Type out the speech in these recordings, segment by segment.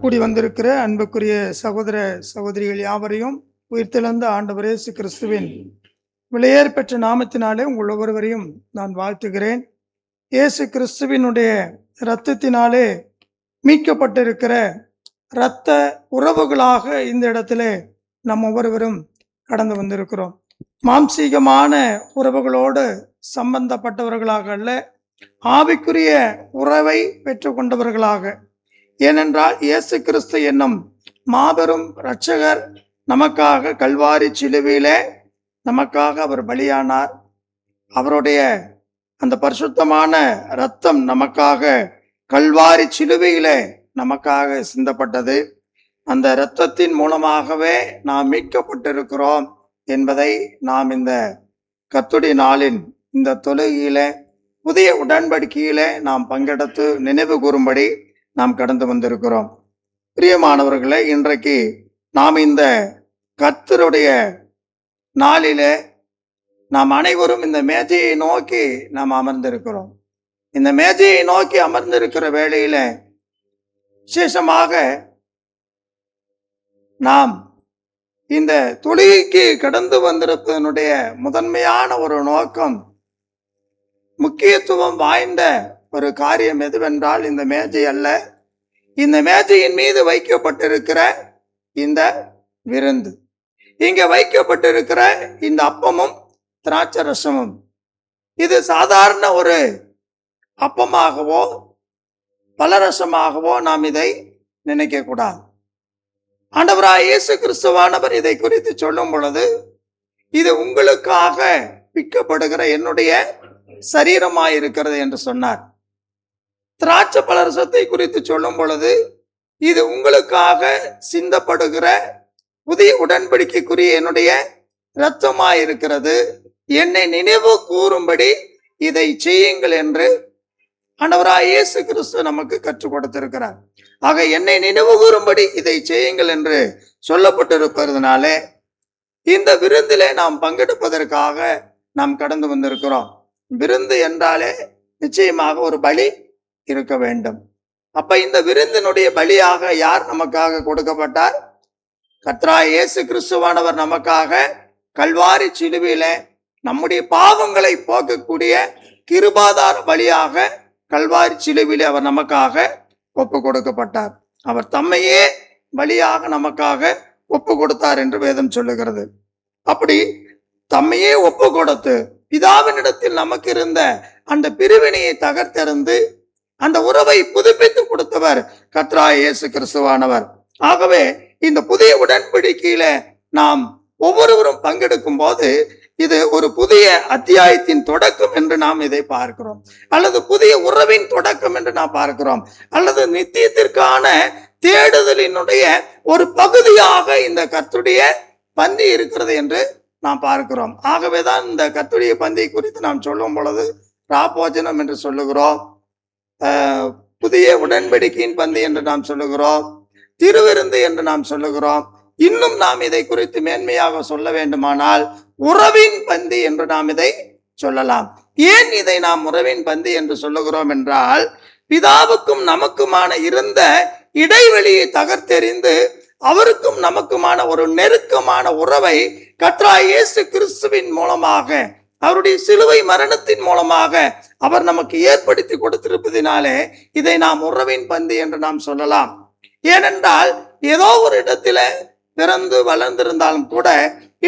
கூடி வந்திருக்கிற அன்புக்குரிய சகோதர சகோதரிகள் யாவரையும் உயிர்த்தெழுந்த ஆண்டவர் இயேசு கிறிஸ்துவின் விலையேற பெற்ற நாமத்தினாலே உங்கள் ஒவ்வொருவரையும் நான் வாழ்த்துகிறேன். இயேசு கிறிஸ்துவினுடைய இரத்தத்தினாலே மீட்கப்பட்டிருக்கிற இரத்த உறவுகளாக இந்த இடத்திலே நம் ஒவ்வொருவரும் கடந்து வந்திருக்கிறோம். மாம்சீகமான உறவுகளோடு சம்பந்தப்பட்டவர்களாக அல்ல, ஆவிக்குரிய உறவை பெற்றுக்கொண்டவர்களாக. ஏனென்றால் இயேசு கிறிஸ்து என்னும் மாபெரும் இரட்சகர் நமக்காக கல்வாரி சிலுவையிலே நமக்காக அவர் பலியானார். அவருடைய அந்த பரிசுத்தமான இரத்தம் நமக்காக கல்வாரி சிலுவையிலே நமக்காக சிந்தப்பட்டது. அந்த இரத்தத்தின் மூலமாகவே நாம் மீட்கப்பட்டிருக்கிறோம் என்பதை நாம் இந்த கர்த்தருடைய நாளின் இந்த தொழுகையிலே புதிய உடன்படிக்கையிலே நாம் பங்கெடுத்து நினைவு கூறும்படி நாம் கடந்து வந்திருக்கிறோம். பிரியமானவர்களே, இன்றைக்கு நாம் இந்த கர்த்தருடைய நாளிலே நாம் அனைவரும் இந்த மேஜையை நோக்கி நாம் அமர்ந்திருக்கிறோம். இந்த மேஜையை நோக்கி அமர்ந்திருக்கிற வேளையில விசேஷமாக நாம் இந்த தொழுகைக்கு கடந்து வந்திருப்பதனுடைய முதன்மையான ஒரு நோக்கம், முக்கியத்துவம் வாய்ந்த ஒரு காரியம் எதுவென்றால் இந்த மேஜை அல்ல, இந்த மேஜையின் மீது வைக்கப்பட்டிருக்கிற இந்த விருந்து, இங்க வைக்கப்பட்டிருக்கிற இந்த அப்பமும் திராட்சை ரசமும், இது சாதாரண ஒரு அப்பமாகவோ பலரசமாகவோ நாம் இதை நினைக்க கூடாது. ஆண்டவராய் இயேசு கிறிஸ்துவானவர் இதை குறித்து சொல்லும் பொழுது, இது உங்களுக்காக விற்கப்படுகிற என்னுடைய சரீரமாயிருக்கிறது என்று சொன்னார். திராட்சை பலரசத்தை குறித்து சொல்லும் பொழுது, இது உங்களுக்காக சிந்தப்படுகிற புதிய உடன்படிக்கைக்குரிய என்னுடைய இரத்தமாயிருக்கிறது, என்னை நினைவு கூறும்படி இதை செய்யுங்கள் என்று ஆண்டவராய் இயேசு கிறிஸ்து நமக்கு கற்றுக் கொடுத்திருக்கிறார். ஆக என்னை நினைவு கூறும்படி இதை செய்யுங்கள் என்று சொல்லப்பட்டிருப்பதனாலே இந்த விருந்திலே நாம் பங்கெடுப்பதற்காக நாம் கடந்து வந்திருக்கிறோம். விருந்து என்றாலே நிச்சயமாக ஒரு பலி இருக்க வேண்டும். அப்ப இந்த விருந்தினுடைய பலியாக யார் நமக்காக கொடுக்கப்பட்டார்? கர்த்தராகிய இயேசு கிறிஸ்துவானவர் நமக்காக கல்வாரி சிலுவையிலே நம்முடைய பாவங்களை போக்கக்கூடிய கிருபாதார பலியாக கல்வாரி சிலுவையிலே அவர் நமக்காக ஒப்பு கொடுக்கப்பட்டார். அவர் தம்மையே பலியாக நமக்காக ஒப்பு கொடுத்தார் என்று வேதம் சொல்லுகிறது. அப்படி தம்மையே ஒப்பு கொடுத்து பிதாவினிடத்தில் நமக்கு இருந்த அந்த பிரிவினையை தகர்த்தெறிந்து அந்த உறவை புதுப்பித்து கொடுத்தவர் கர்த்தராகிய இயேசு கிறிஸ்துவானவர். ஆகவே இந்த புதிய உடன்படிக்கையில நாம் ஒவ்வொருவரும் பங்கெடுக்கும் போது இது ஒரு புதிய அத்தியாயத்தின் தொடக்கம் என்று நாம் இதை பார்க்கிறோம், அல்லது புதிய உறவின் தொடக்கம் என்று நாம் பார்க்கிறோம், அல்லது நித்தியத்திற்கான தேடுதலினுடைய ஒரு பகுதியாக இந்த கர்த்தருடைய பந்தி இருக்கிறது என்று நாம் பார்க்கிறோம். ஆகவேதான் இந்த கர்த்தருடைய பந்தி குறித்து நாம் சொல்லும் பொழுது ராபோஜனம் என்று சொல்லுகிறோம், புதிய உடன்படிக்கையின் பந்தி என்று நாம் சொல்லுகிறோம், திருவிருந்து என்று நாம் சொல்லுகிறோம். இன்னும் நாம் இதை குறித்து மேன்மையாக சொல்ல வேண்டுமானால் உறவின் பந்தி என்று நாம் இதை சொல்லலாம். ஏன் இதை நாம் உறவின் பந்தி என்று சொல்லுகிறோம் என்றால், பிதாவுக்கும் நமக்குமான இருந்த இடைவெளியை தகர்த்தெறிந்து அவருக்கும் நமக்குமான ஒரு நெருக்கமான உறவை கர்த்தராகிய இயேசு கிறிஸ்துவின் மூலமாக, அவருடைய சிலுவை மரணத்தின் மூலமாக அவர் நமக்கு ஏற்படுத்தி கொடுத்திருப்பதினாலே இதை நாம் உறவின் பந்தி என்று நாம் சொல்லலாம். ஏனென்றால் ஏதோ ஒரு இடத்துல பிறந்து வளர்ந்திருந்தாலும் கூட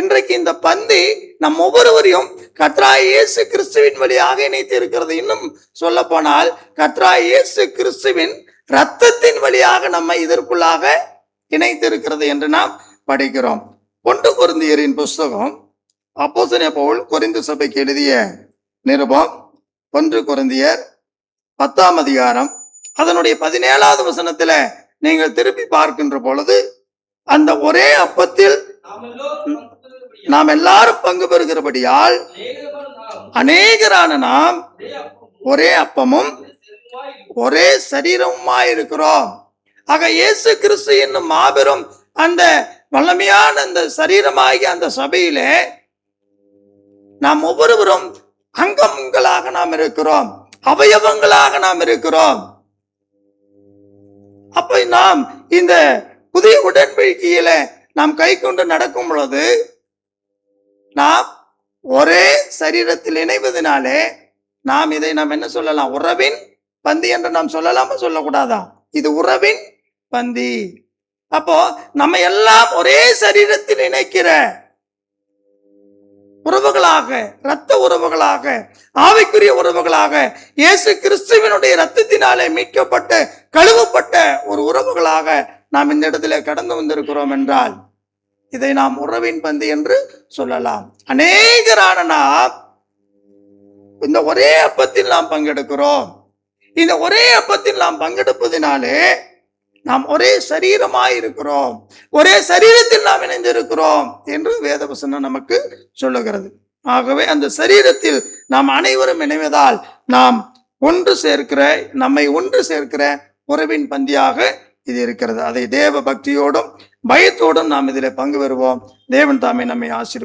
இன்றைக்கு இந்த பந்தி நம் ஒவ்வொருவரையும் கர்த்தராகிய இயேசு கிறிஸ்துவின் வழியாக இணைத்து இருக்கிறது. இன்னும் சொல்ல போனால் கர்த்தராகிய இயேசு கிறிஸ்துவின் இரத்தத்தின் வழியாக நம்மை இதற்குள்ளாக இணைத்து இருக்கிறது என்று நாம் படிக்கிறோம். 1 கொரிந்தியரின் புஸ்தகம், அப்போஸ்தலனாகிய பவுல் கொரிந்து சபைக்கு எழுதிய நிருபம் 1 கொரிந்தியர் 10ஆம் அதிகாரம் அதனுடைய 17வது வசனத்துல நீங்கள் திருப்பி பார்க்கின்ற பொழுது, அந்த ஒரே அப்பத்தில் நாம் எல்லாரும் பங்கு பெறுகிறபடியால் அநேகரான நாம் ஒரே அப்பமும் ஒரே சரீரமுமாயிருக்கிறோம். ஆக இயேசு கிறிஸ்து என்னும் மாபெரும் அந்த வல்லமையான அந்த சரீரமாகிய அந்த சபையிலே நாம் ஒவ்வொருவரும் அங்கங்களாக நாம் இருக்கிறோம், அவயவங்களாக நாம் இருக்கிறோம். அப்ப நாம் இந்த புதிய உடன்படிக்கையில நாம் கை கொண்டு நடக்கும் பொழுது நாம் ஒரே சரீரத்தில் இணைவதனாலே நாம் இதை நாம் என்ன சொல்லலாம்? உறவின் பந்தி என்று நாம் சொல்லலாமா சொல்லக்கூடாதா? இது உறவின் பந்தி. அப்போ நம்ம எல்லாம் ஒரே சரீரத்தில் இணைக்கிற உறவுகளாக, இரத்த உறவுகளாக, ஆவிக்குரிய உறவுகளாக, இயேசு கிறிஸ்துவினுடைய இரத்தத்தினாலே மீட்கப்பட்ட கழுவப்பட்ட ஒரு உறவுகளாக நாம் இந்த இடத்துல கடந்து வந்திருக்கிறோம் என்றால் இதை நாம் உறவின் பந்தி என்று சொல்லலாம். அநேகரான நாம் இந்த ஒரே அப்பத்தில் நாம் பங்கெடுக்கிறோம். இந்த ஒரே அப்பத்தில் நாம் பங்கெடுப்பதினாலே நாம் ஒரே சரீரமாய் இருக்கிறோம், ஒரே சரீரத்தில் நாம் இணைந்திருக்கிறோம் என்று வேதவசனம் நமக்கு சொல்லுகிறது. ஆகவே அந்த சரீரத்தில் நாம் அனைவரும் இணைவதால் நாம் நம்மை ஒன்று சேர்க்கிற உறவின் பந்தியாக இது இருக்கிறது. அதை தேவ பக்தியோடும் பயத்தோடும் நாம் இதில் பங்கு பெறுவோம். தேவன் தாமே நம்மை ஆசீர்வதிப்பார்.